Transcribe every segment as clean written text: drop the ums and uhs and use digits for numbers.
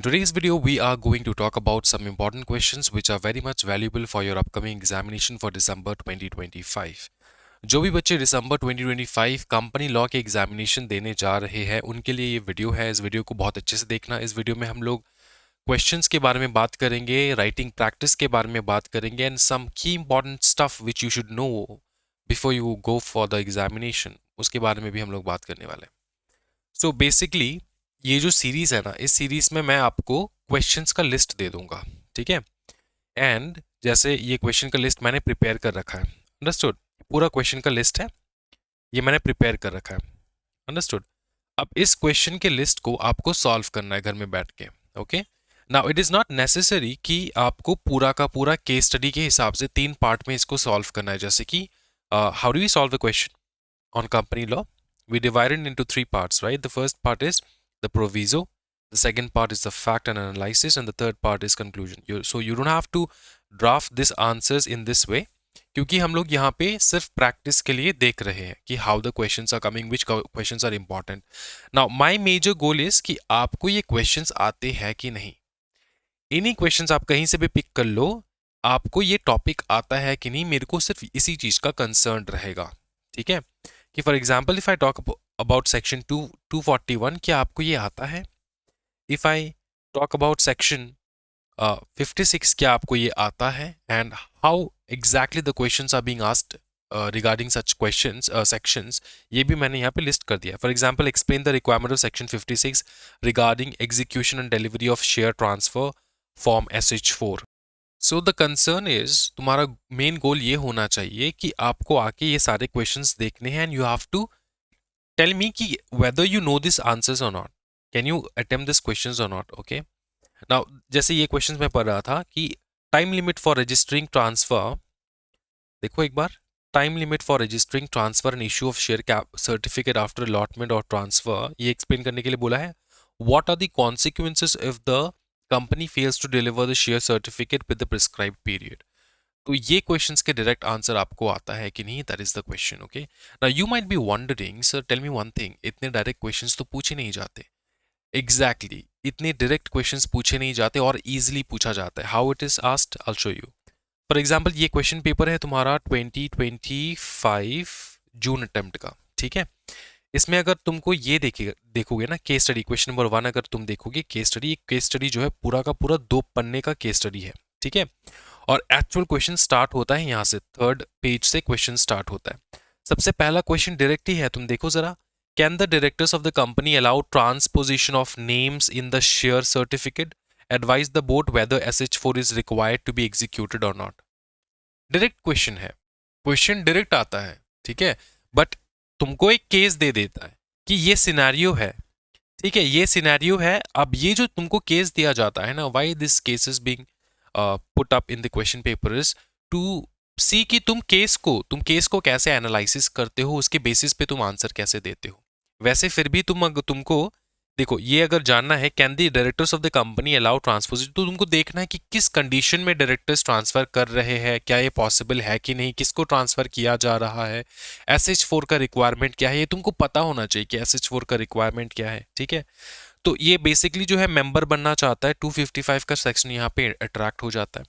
In today's video, we are going to talk about some important questions which are very much valuable for your upcoming examination for December 2025. जो भी बच्चे दिसंबर 2025 company law के examination देने जा रहे हैं उनके लिए ये वीडियो है। इस वीडियो को बहुत अच्छे से देखना। इस वीडियो में हम लोग क्वेश्चंस के बारे में बात करेंगे, राइटिंग प्रैक्टिस के बारे में बात करेंगे एंड सम की important stuff which you should know before you go for the examination, उसके बारे में भी हम लोग बात करने वाले हैं। सो बेसिकली ये जो सीरीज है ना, इस सीरीज में मैं आपको क्वेश्चंस का लिस्ट दे दूंगा, ठीक है। एंड जैसे ये क्वेश्चन का लिस्ट मैंने प्रिपेयर कर रखा है, अंडरस्टूड। पूरा क्वेश्चन का लिस्ट है, ये मैंने प्रिपेयर कर रखा है, अंडरस्टूड। अब इस क्वेश्चन के लिस्ट को आपको सॉल्व करना है घर में बैठ के, okay. Now it is not necessary कि आपको पूरा का पूरा केस स्टडी के हिसाब से 3 पार्ट में इसको सॉल्व करना है। जैसे कि how do we solve the question on company law? We divide it into 3 parts, right? The first part is the proviso, the second part is the fact and analysis, and the third part is conclusion. So you don't have to draft these answers in this way, क्योंकि हम लोग यहाँ पे सिर्फ practice के लिए देख रहे हैं कि how the questions are coming, which questions are important. Now my major goal is कि आपको ये questions आते हैं कि नहीं। इन्हीं questions आप कहीं से भी पिक कर लो, आपको ये टॉपिक आता है कि नहीं, मेरे को सिर्फ इसी चीज का कंसर्न रहेगा, ठीक है। कि for example if I talk about section 241, क्या आपको ये आता है? If I talk about section 56, क्या आपको ये आता है? And how exactly the questions are being asked regarding such questions sections, ये भी मैंने यहाँ पे लिस्ट कर दिया। For example explain the requirement of section 56 regarding execution and delivery of share transfer form SH4। So the concern is, तुम्हारा main goal ये होना चाहिए कि आपको आके ये सारे क्वेश्चंस देखने हैं and you have to tell me कि whether you know this answers or not, can you attempt this questions or not, okay. Now जैसे ये क्वेश्चंस मैं पढ़ रहा था कि time limit for registering transfer, देखो एक बार, time limit for registering transfer and issue of share certificate after allotment or transfer, ये एक्सप्लेन करने के लिए बोला है। What are the consequences if the company fails to deliver the share certificate with the prescribed period. तो ये questions के direct answer आपको आता है कि नहीं, that is the question, okay. Now you might be wondering, sir tell me one thing, इतने direct questions तो पूछे नहीं जाते। एग्जैक्टली इतने डायरेक्ट क्वेश्चंस पूछे नहीं जाते और इजीली पूछा जाता है। How it is asked, I will show you. For example ये क्वेश्चन पेपर है तुम्हारा 2025 जून अटेम्प्ट का, ठीक है। इसमें अगर तुमको ये देखोगे ना केस स्टडी, क्वेश्चन नंबर 1 अगर तुम देखोगे केस स्टडी जो है पूरा का पूरा 2 पन्ने का केस स्टडी है, ठीक है। और एक्चुअल क्वेश्चन स्टार्ट होता है यहाँ से, 3rd पेज से क्वेश्चन स्टार्ट होता है। सबसे पहला क्वेश्चन डायरेक्ट ही है, तुम देखो जरा। Can the directors of the company allow transposition of names in the share certificate, advise the board whether SH4 is required to be executed और नॉट। डायरेक्ट क्वेश्चन है, क्वेश्चन डायरेक्ट आता है, ठीक है। बट तुमको एक केस दे देता है कि ये सिनेरियो है, ठीक है, ये सिनेरियो है। अब ये जो तुमको केस दिया जाता है ना, why this case is being put up in the question paper is to see कि तुम केस को कैसे एनालिसिस करते हो, उसके बेसिस पे तुम आंसर कैसे देते हो। वैसे फिर भी तुमको देखो, ये अगर जानना है can the directors of the company allow transposition, तो तुमको देखना है कि किस कंडीशन में डायरेक्टर्स ट्रांसफर कर रहे हैं, क्या ये पॉसिबल है कि नहीं, किसको ट्रांसफर किया जा रहा है, SH4 का रिक्वायरमेंट क्या है, ये तुमको पता होना चाहिए कि SH4 का रिक्वायरमेंट क्या है, ठीक है। तो ये बेसिकली जो है मेंबर बनना चाहता है, 255 का सेक्शन यहाँ पे अट्रैक्ट हो जाता है।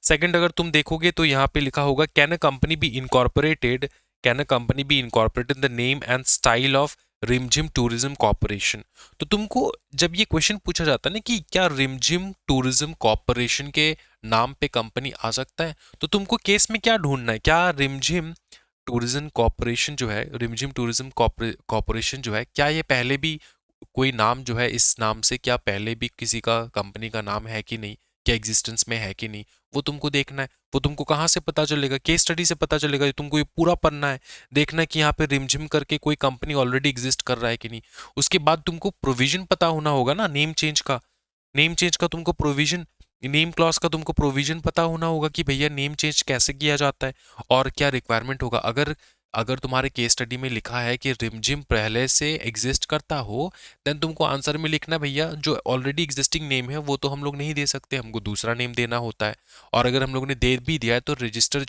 सेकंड अगर तुम देखोगे तो यहाँ पे लिखा होगा can a company be incorporated the name and style of रिमझिम टूरिज्म कॉर्पोरेशन। तो तुमको जब ये क्वेश्चन पूछा जाता है ना कि क्या रिमझिम टूरिज्म कॉर्पोरेशन के नाम पे कंपनी आ सकता है, तो तुमको केस में क्या ढूंढना है, क्या रिमझिम टूरिज्म कॉर्पोरेशन जो है, रिमझिम टूरिज्म कॉर्पोरेशन जो है, क्या ये पहले भी कोई नाम जो है, इस नाम से क्या पहले भी किसी का कंपनी का नाम है कि नहीं, क्या एग्जिस्टेंस में है कि नहीं, वो तुमको देखना है। वो तुमको कहाँ से पता चलेगा? केस स्टडी से पता चलेगा। तुमको ये पूरा पढ़ना है, देखना है कि यहाँ पे रिमझिम करके कोई कंपनी ऑलरेडी एग्जिस्ट कर रहा है कि नहीं। उसके बाद तुमको प्रोविजन पता होना होगा ना, नेम चेंज का तुमको प्रोविजन, नेम क्लॉज का तुमको प्रोविजन पता होना होगा कि भैया नेम चेंज कैसे किया जाता है और क्या रिक्वायरमेंट होगा। अगर तुम्हारे केस स्टडी में लिखा है कि रिमझिम पहले से एग्जिस्ट करता हो, देन तुमको आंसर में लिखना भैया जो ऑलरेडी एग्जिस्टिंग नेम है वो तो हम लोग नहीं दे सकते, हमको दूसरा नेम देना होता है। और अगर हम लोग ने दे भी दिया है तो रजिस्ट्रार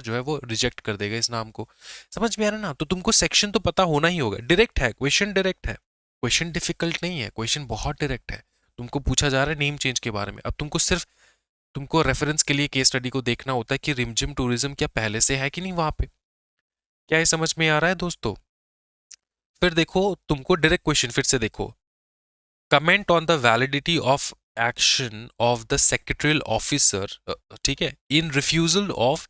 जो है वो रिजेक्ट कर देगा इस नाम को। समझ में आ रहा है ना? तो तुमको सेक्शन तो पता होना ही होगा। डायरेक्ट है क्वेश्चन, डायरेक्ट है क्वेश्चन, डिफिकल्ट नहीं है क्वेश्चन, बहुत डायरेक्ट है। तुमको पूछा जा रहा है नेम चेंज के बारे में। अब तुमको सिर्फ तुमको रेफरेंस के लिए केस स्टडी को देखना होता है कि रिमझिम टूरिज्म क्या पहले से है कि नहीं वहां पे। क्या ये समझ में आ रहा है दोस्तों? फिर देखो, तुमको डायरेक्ट क्वेश्चन फिर से देखो। Comment on the validity of action of the secretarial officer, ठीक है, in refusal of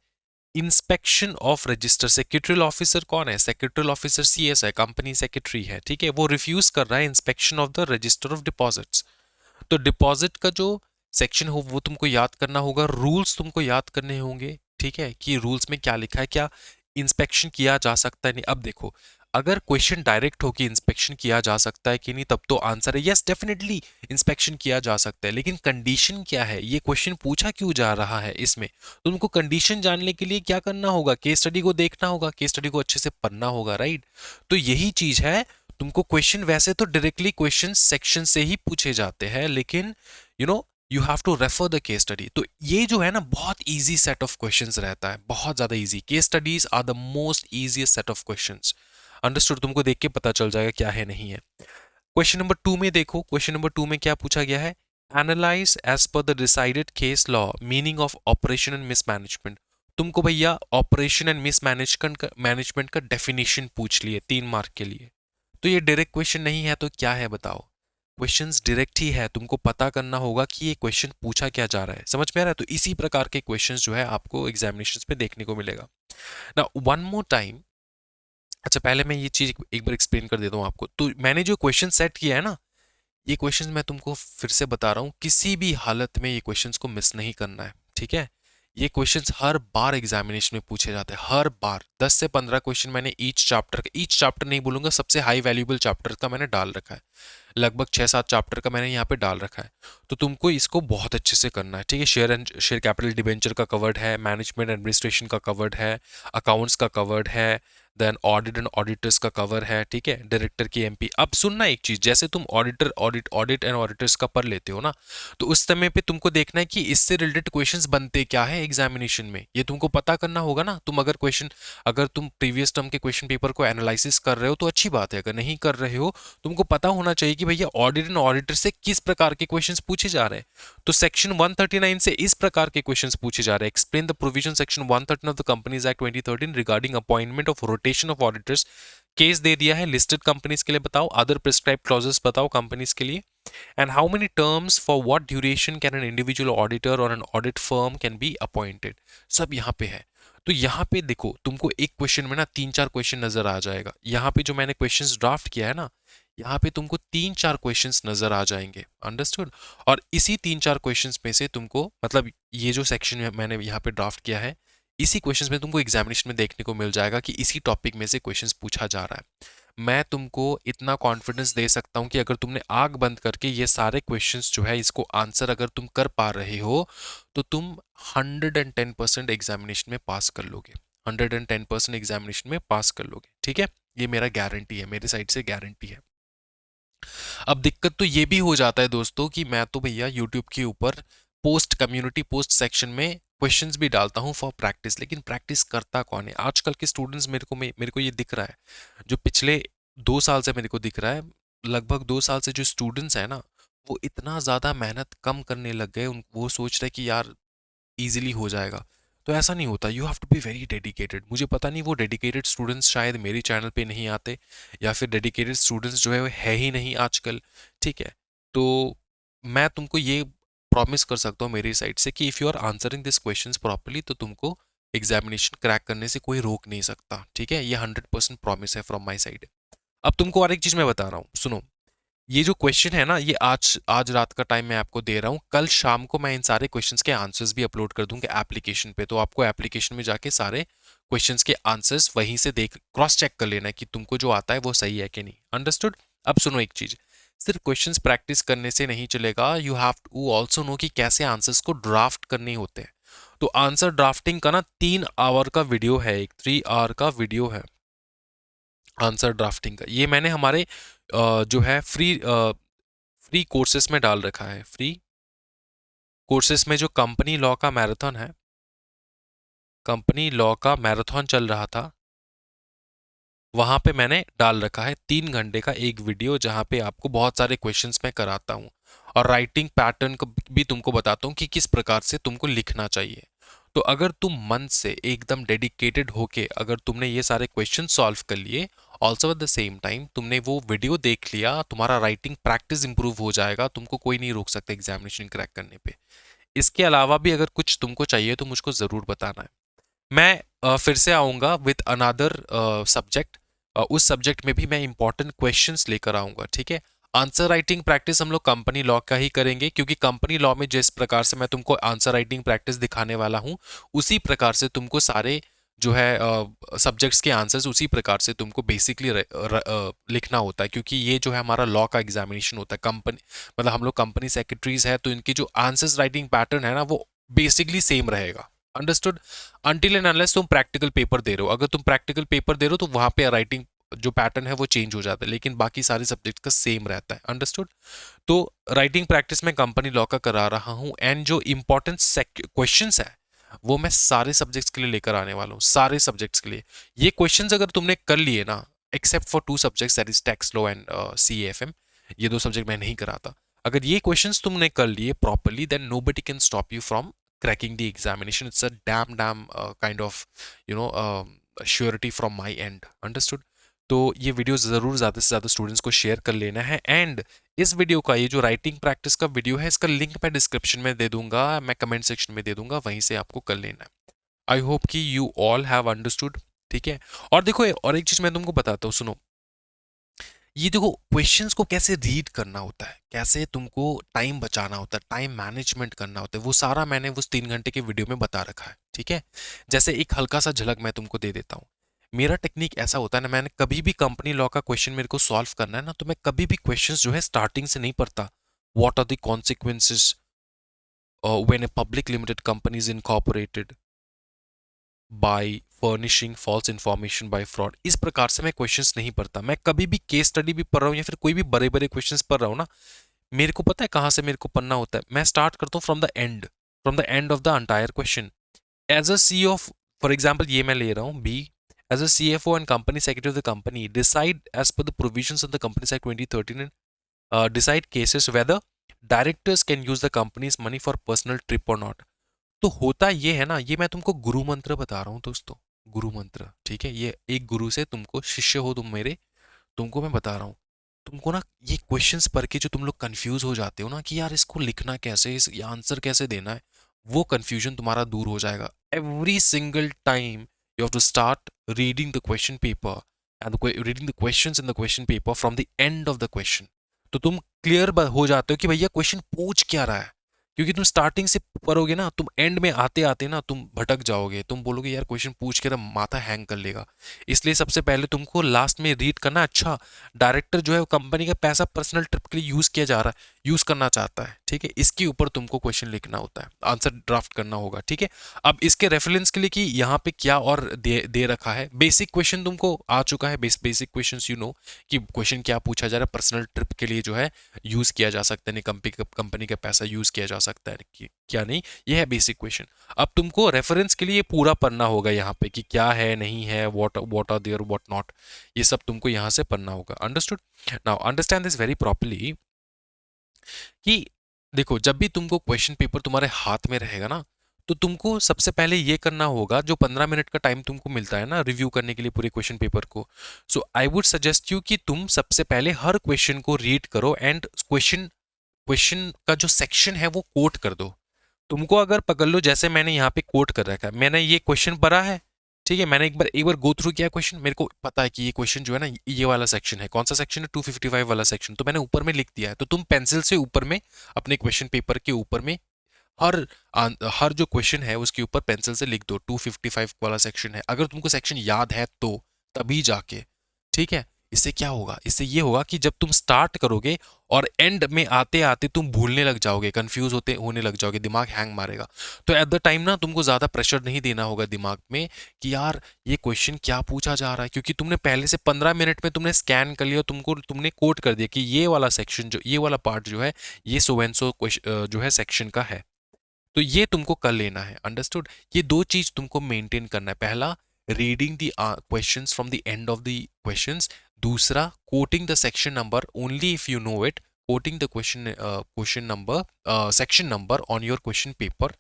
inspection of register. Secretarial officer कौन है? सेक्रेटरियल ऑफिसर सीएस है, कंपनी सेक्रेटरी है, ठीक है। वो रिफ्यूज कर रहा है inspection of the register of deposits. तो डिपॉजिट का जो सेक्शन हो वो तुमको याद करना होगा, रूल्स तुमको याद करने होंगे, ठीक है, कि रूल्स में क्या लिखा है, क्या इंस्पेक्शन किया जा सकता है नहीं। अब देखो, अगर क्वेश्चन डायरेक्ट हो कि इंस्पेक्शन किया जा सकता है कि नहीं, तब तो आंसर है यस डेफिनेटली इंस्पेक्शन किया जा सकता है। लेकिन कंडीशन क्या है, ये क्वेश्चन पूछा क्यों जा रहा है इसमें, तुमको कंडीशन जानने के लिए क्या करना होगा, केस स्टडी को देखना होगा, केस स्टडी को अच्छे से पढ़ना होगा, राइट। तो यही चीज है, तुमको क्वेश्चन वैसे तो डायरेक्टली क्वेश्चन सेक्शन से ही पूछे जाते हैं, लेकिन you have to refer the case study. तो ये जो है ना, बहुत इजी सेट ऑफ क्वेश्चंस रहता है, बहुत ज्यादा easy. Case studies are the most easiest set of questions. Understood? तुमको देख के पता चल जाएगा क्या है नहीं है। क्वेश्चन नंबर 2 में देखो, क्वेश्चन नंबर 2 में क्या पूछा गया है, analyse as per the decided case law meaning of oppression and mismanagement. तुमको भैया ऑपरेशन एंड मिसमैनेजमेंट का डेफिनेशन पूछ लिए 3 मार्क के लिए। तो ये डायरेक्ट क्वेश्चन नहीं है तो क्या है बताओ? क्वेश्चंस डायरेक्ट ही है, तुमको पता करना होगा कि ये क्वेश्चन पूछा क्या जा रहा है। समझ में आ रहा है? तो इसी प्रकार के क्वेश्चंस जो है आपको एग्जामिनेशंस में देखने को मिलेगा। नाउ वन मोर टाइम, अच्छा पहले मैं ये चीज एक बार एक्सप्लेन कर देता हूँ आपको। तो मैंने जो क्वेश्चन सेट किया है ना, ये क्वेश्चंस मैं तुमको फिर से बता रहा हूँ, किसी भी हालत में ये क्वेश्चंस को मिस नहीं करना है, ठीक है। ये क्वेश्चंस हर बार एग्जामिनेशन में पूछे जाते हैं, हर बार 10 से 15 क्वेश्चन मैंने ईच चैप्टर नहीं बोलूंगा, सबसे हाई वैल्यूएबल चैप्टर का मैंने डाल रखा है। लगभग 6-7 चैप्टर का मैंने यहाँ पे डाल रखा है। तो तुमको इसको बहुत अच्छे से करना है, ठीक है। शेयर कैपिटल डिबेंचर का कवर्ड है, मैनेजमेंट एडमिनिस्ट्रेशन का कवर्ड है, अकाउंट्स का कवर्ड है, देन ऑडिट एंड ऑडिटर्स का कवर है, ठीक है, डायरेक्टर की एमपी। अब सुनना एक चीज, जैसे तुम ऑडिट एंड ऑडिटर्स का पढ़ लेते हो ना, तो उस समय पे तुमको देखना है कि इससे रिलेटेड क्वेश्चंस बनते क्या है एग्जामिनेशन में, ये तुमको पता करना होगा ना। अगर तुम प्रीवियस टर्म के क्वेश्चन पेपर को एनालिसिस कर रहे हो तो अच्छी बात है, अगर नहीं कर रहे हो तुमको पता होना चाहिए कि भैया ऑडिट एंड ऑडिटर से किस प्रकार के क्वेश्चंस पूछे जा रहे हैं। तो सेक्शन 139 से इस प्रकार के क्वेश्चंस पूछे जा रहे हैं। Explain the provision section 113 of the companies act 2013 regarding appointment of rotation of auditors. Case दे दिया है, लिस्टेड कंपनीज के लिए बताओ, अदर प्रिस्क्राइब क्लॉजेस बताओ कंपनीज के लिए, and how many terms for what duration can an individual auditor or an audit firm can be appointed। सब यहाँ पे है। तो यहाँ पे देखो, तुमको एक क्वेश्चन में ना 3-4 क्वेश्चन नजर आ जाएगा। यहाँ पे जो मैंने क्वेश्चंस ड्राफ्ट किया है ना, यहाँ पे तुमको 3-4 क्वेश्चंस नजर आ जाएंगे। अंडरस्टूड? और इसी 3-4 क्वेश्चंस में से तुमको, मतलब ये जो सेक्शन मैंने यहाँ पे ड्राफ्ट किया है, इसी क्वेश्चंस में तुमको एग्जामिनेशन में देखने को मिल जाएगा कि इसी टॉपिक में से क्वेश्चंस पूछा जा रहा है। मैं तुमको इतना कॉन्फिडेंस दे सकता हूं कि अगर तुमने आंख बंद करके ये सारे क्वेश्चंस जो है इसको आंसर अगर तुम कर पा रहे हो, तो तुम 110% एग्जामिनेशन में पास कर लोगे। 110% एग्जामिनेशन में पास कर लोगे, ठीक है। ये मेरा गारंटी है, मेरे साइड से गारंटी है। अब दिक्कत तो ये भी हो जाता है दोस्तों कि मैं तो भैया यूट्यूब के ऊपर कम्युनिटी पोस्ट सेक्शन में क्वेश्चंस भी डालता हूं फॉर प्रैक्टिस, लेकिन प्रैक्टिस करता कौन है? आजकल के स्टूडेंट्स मेरे को ये दिख रहा है, जो पिछले 2 साल से मेरे को दिख रहा है, लगभग 2 साल से जो स्टूडेंट्स है ना, वो इतना ज़्यादा मेहनत कम करने लग गए, वो सोच रहे कि यार इजीली हो जाएगा। तो ऐसा नहीं होता, you have to be very dedicated. मुझे पता नहीं वो डेडिकेटेड स्टूडेंट्स शायद मेरे चैनल पे नहीं आते, या फिर डेडिकेटेड स्टूडेंट्स जो है वो है ही नहीं आजकल, ठीक है। तो मैं तुमको ये प्रॉमिस कर सकता हूँ मेरी साइड से कि if you are answering this questions properly, तो तुमको एग्जामिनेशन क्रैक करने से कोई रोक नहीं सकता, ठीक है। ये 100% प्रॉमिस है फ्रॉम माई साइड। अब तुमको और एक चीज़ मैं बता रहा हूँ, सुनो। ये जो क्वेश्चन है ना, ये आज आज रात का टाइम मैं आपको दे रहा हूँ, कल शाम को मैं इन सारे क्वेश्चंस के आंसर्स भी अपलोड कर दूंगा एप्लीकेशन पे। तो आपको एप्लीकेशन में जाके सारे क्वेश्चंस के आंसर्स वहीं से देख क्रॉस चेक कर लेना है कि तुमको जो आता है वो सही है कि नहीं। अंडरस्टूड? अब सुनो एक चीज, सिर्फ क्वेश्चंस प्रैक्टिस करने से नहीं चलेगा, you have to also know कि कैसे आंसर्स को ड्राफ्ट करने होते हैं। तो आंसर ड्राफ्टिंग का ना 3 आवर का वीडियो है, एक 3 आवर का वीडियो है आंसर ड्राफ्टिंग का। ये मैंने हमारे जो है फ्री कोर्सेस में डाल रखा है। फ्री कोर्सेस में जो कंपनी लॉ का मैराथन है, कंपनी लॉ का मैराथन चल रहा था, वहां पे मैंने डाल रखा है 3 घंटे का एक वीडियो, जहां पे आपको बहुत सारे क्वेश्चंस मैं कराता हूं। और राइटिंग पैटर्न को भी तुमको बताता हूँ कि किस प्रकार से तुमको लिखना चाहिए। तो अगर तुम मन से एकदम डेडिकेटेड होके अगर तुमने ये सारे क्वेश्चन सॉल्व कर लिए, also at the same time तुमने वो वीडियो देख लिया, तुम्हारा राइटिंग प्रैक्टिस इंप्रूव हो जाएगा, तुमको कोई नहीं रोक सकता एग्जामिनेशन क्रैक करने पे। इसके अलावा भी अगर कुछ तुमको चाहिए तो मुझको ज़रूर बताना है। मैं फिर से आऊँगा विद अनदर सब्जेक्ट। उस सब्जेक्ट में भी मैं इंपॉर्टेंट क्वेश्चंस लेकर आऊँगा, ठीक है। आंसर राइटिंग प्रैक्टिस हम लोग कंपनी लॉ का ही करेंगे, क्योंकि कंपनी लॉ में जिस प्रकार से मैं तुमको आंसर राइटिंग प्रैक्टिस दिखाने वाला हूँ, उसी प्रकार से तुमको सारे जो है सब्जेक्ट्स के आंसर्स उसी प्रकार से तुमको बेसिकली लिखना होता है, क्योंकि ये जो है हमारा लॉ का एग्जामिनेशन होता है। कंपनी मतलब हम लोग कंपनी सेक्रेटरीज है, तो इनकी जो आंसर्स राइटिंग पैटर्न है ना, वो बेसिकली सेम रहेगा। अंडरस्टूड? अनटिल एंड अनलेस तुम प्रैक्टिकल पेपर दे रहे हो। अगर तुम प्रैक्टिकल पेपर दे रहे हो तो वहां पे राइटिंग जो पैटर्न है वो चेंज हो जाता है, लेकिन बाकी सारे सब्जेक्ट का सेम रहता है। अंडरस्टूड? तो राइटिंग प्रैक्टिस में कंपनी लॉ का करा रहा हूं, एंड जो इंपॉर्टेंट क्वेश्चंस है वो मैं सारे सब्जेक्ट्स के लिए लेकर आने वाला हूँ, सारे सब्जेक्ट्स के लिए। ये क्वेश्चंस अगर तुमने कर लिए ना, except for 2 subjects, that is tax law and CAFM, ये 2 सब्जेक्ट मैं नहीं कराता। अगर ये क्वेश्चंस तुमने कर लिए properly, then nobody can stop you from cracking the examination. It's a damn kind of you know surety from my end. Understood? तो ये वीडियो ज़रूर ज़्यादा से ज़्यादा स्टूडेंट्स को शेयर कर लेना है। एंड इस वीडियो का, ये जो राइटिंग प्रैक्टिस का वीडियो है, इसका लिंक मैं डिस्क्रिप्शन में दे दूंगा, मैं कमेंट सेक्शन में दे दूंगा, वहीं से आपको कर लेना है। आई होप कि यू ऑल हैव अंडरस्टूड, ठीक है। और देखो और एक चीज़ मैं तुमको बताता हूँ, सुनो। ये देखो क्वेश्चंस को कैसे रीड करना होता है, कैसे तुमको टाइम बचाना होता है, टाइम मैनेजमेंट करना होता है, वो सारा मैंने उस 3 घंटे के वीडियो में बता रखा है, ठीक है। जैसे एक हल्का सा झलक मैं तुमको दे देता हूँ। मेरा टेक्निक ऐसा होता है ना, मैंने कभी भी कंपनी लॉ का क्वेश्चन मेरे को सॉल्व करना है ना, तो मैं कभी भी क्वेश्चन जो है स्टार्टिंग से नहीं पढ़ता। What are the consequences when a public limited company is incorporated by furnishing false information by fraud, इस प्रकार से मैं क्वेश्चंस नहीं पढ़ता। मैं कभी भी केस स्टडी भी पढ़ रहा हूँ या फिर कोई भी बड़े बड़े क्वेश्चंस पढ़ रहा हूँ ना, मेरे को पता है कहाँ से मेरे को पढ़ना होता है। मैं स्टार्ट करता हूँ from the end of the entire question. As a CEO of, for example ये मैं ले रहा हूँ B, as a CFO and company secretary of the company decide as per the provisions of the company act 2013 decide cases whether directors can use the company's money for personal trip और not. तो होता ये है ना, ये मैं तुमको गुरु मंत्र बता रहा हूँ दोस्तों, गुरु मंत्र, ठीक है। ये एक गुरु से तुमको, शिष्य हो तुम मेरे, तुमको मैं बता रहा हूँ। तुमको ना ये क्वेश्चंस पढ़ के जो तुम लोग कंफ्यूज हो जाते हो ना कि यार इसको लिखना कैसे, इस आंसर कैसे देना है, वो कंफ्यूजन तुम्हारा दूर हो जाएगा। Every single time you have to start reading the question paper and reading the questions in the question paper from the end of the question. तो तुम क्लियर हो जाते हो कि भैया क्वेश्चन पूछ क्या रहा है। क्योंकि तुम स्टार्टिंग से पढ़ोगे ना, तुम एंड में आते आते ना तुम भटक जाओगे, तुम बोलोगे यार क्वेश्चन पूछ के माथा हैंग कर लेगा। इसलिए सबसे पहले तुमको लास्ट में रीड करना, अच्छा डायरेक्टर जो है वो कंपनी का पैसा पर्सनल ट्रिप के लिए यूज किया जा रहा है, यूज करना चाहता है, ठीक है, इसके ऊपर तुमको क्वेश्चन लिखना होता है, आंसर ड्राफ्ट करना होगा, ठीक है। अब इसके रेफरेंस के लिए कि यहाँ पे क्या और दे रखा है, बेसिक क्वेश्चन तुमको आ चुका है, बेसिक क्वेश्चन यू नो कि क्वेश्चन क्या पूछा जा रहा है। पर्सनल ट्रिप के लिए जो है यूज किया जा सकता है, कंपनी का पैसा यूज किया जा सकता है क्या नहीं, ये है बेसिक क्वेश्चन। अब तुमको रेफरेंस के लिए पूरा पढ़ना होगा यहाँ पे कि क्या है नहीं है, what are there what not, ये सब तुमको यहाँ से पढ़ना होगा। Understood? Now understand this very properly कि देखो जब भी तुमको क्वेश्चन पेपर तुम्हारे हाथ में रहेगा ना, तो तुमको सबसे पहले ये करना होगा, जो 15 मिनट का टाइम तुमको मिलता है ना रिव्यू करने के लिए पूरे क्वेश्चन पेपर को, सो आई वुड सजेस्ट यू कि तुम सबसे पहले हर क्वेश्चन को रीड करो एंड क्वेश्चन क्वेश्चन का जो सेक्शन है वो कोट कर दो। तुमको अगर पकड़ लो, जैसे मैंने यहाँ पे कोट कर रखा है, मैंने ये क्वेश्चन पढ़ा है, ठीक है, मैंने एक बार गो थ्रू किया क्वेश्चन, मेरे को पता है कि ये क्वेश्चन जो है ना ये वाला सेक्शन है, कौन सा सेक्शन है, 255 वाला सेक्शन, तो मैंने ऊपर में लिख दिया है। तो तुम पेंसिल से ऊपर में अपने क्वेश्चन पेपर के ऊपर में हर हर जो क्वेश्चन है उसके ऊपर पेंसिल से लिख दो 255 वाला सेक्शन है। अगर तुमको सेक्शन याद है तो तभी जाके, ठीक है। इससे क्या होगा, इससे ये होगा कि जब तुम स्टार्ट करोगे और एंड में आते आते तुम भूलने लग जाओगे, कंफ्यूज होने लग जाओगे, दिमाग हैंग मारेगा। तो एट द टाइम ना तुमको ज्यादा प्रेशर नहीं देना होगा दिमाग में कि यार ये क्वेश्चन क्या पूछा जा रहा है, क्योंकि तुमने पहले से 15 मिनट में तुमने स्कैन कर लिया, तुमने कोट कर दिया कि ये वाला सेक्शन जो, ये वाला पार्ट जो है ये सो एंड सो जो है सेक्शन का है। तो ये तुमको कर लेना है। अंडरस्टूड? ये 2 चीज तुमको मेंटेन करना है। पहला, reading the questions from the end of the questions. दूसरा, quoting the section number only if you know it, quoting the question number section number on your question paper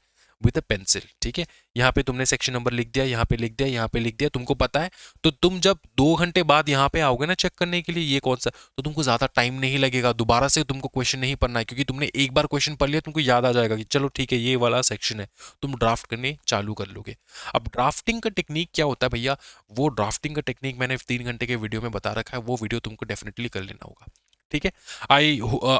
with a pencil. ठीक है, यहाँ पे तुमने section number लिख दिया, यहाँ पे लिख दिया, यहाँ पे लिख दिया, तुमको पता है। तो तुम जब 2 घंटे बाद यहाँ पे आओगे ना चेक करने के लिए ये कौन सा, तो तुमको ज्यादा टाइम नहीं लगेगा, दोबारा से तुमको क्वेश्चन नहीं पढ़ना है, क्योंकि तुमने एक बार क्वेश्चन पढ़ लिया, तुमको याद आ जाएगा कि चलो ठीक है ये वाला सेक्शन है, तुम ड्राफ्ट करने चालू कर लोगे। अब ड्राफ्टिंग का टेक्निक क्या होता है भैया, वो ड्राफ्टिंग का टेक्निक मैंने 3 घंटे के वीडियो में बता रखा है, वो वीडियो तुमको डेफिनेटली कर लेना होगा। ठीक है,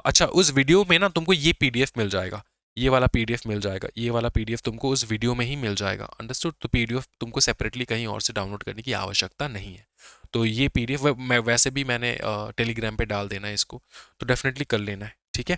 अच्छा उस वीडियो में ना तुमको ये पीडीएफ मिल जाएगा, ये वाला पीडीएफ मिल जाएगा, ये वाला पीडीएफ तुमको उस वीडियो में ही मिल जाएगा, अंडरस्टूड। तो पीडीएफ तुमको सेपरेटली कहीं और से डाउनलोड करने की आवश्यकता नहीं है। तो ये पीडीएफ मैं वैसे भी मैंने टेलीग्राम पे डाल देना है इसको, तो डेफिनेटली कर लेना है। ठीक है,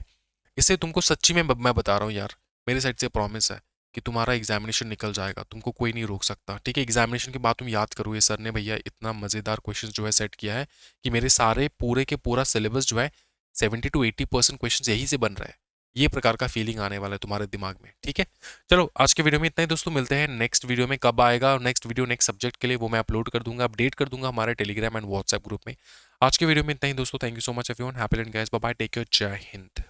इससे तुमको सच्ची में मैं बता रहा हूँ यार, मेरी साइड से प्रॉमिस है कि तुम्हारा एग्जामिनेशन निकल जाएगा, तुमको कोई नहीं रोक सकता। ठीक है, एग्जामिनेशन के बाद तुम याद करो ये सर ने भैया इतना मज़ेदार क्वेश्चन जो है सेट किया है कि मेरे सारे पूरे के पूरा सिलेबस जो है 70 to 80% क्वेश्चन यही से बन रहा है। ये प्रकार का फीलिंग आने वाला है तुम्हारे दिमाग में। ठीक है, चलो आज के वीडियो में इतना ही दोस्तों, मिलते हैं नेक्स्ट वीडियो में। कब आएगा नेक्स्ट वीडियो नेक्स्ट सब्जेक्ट के लिए वो मैं अपलोड कर दूंगा, अपडेट कर दूंगा हमारे टेलीग्राम एंड व्हाट्सएप ग्रुप में। आज के वीडियो में इतना ही दोस्तों, thank you so much everyone, happy learning guys, bye bye, take care, जय हिंद।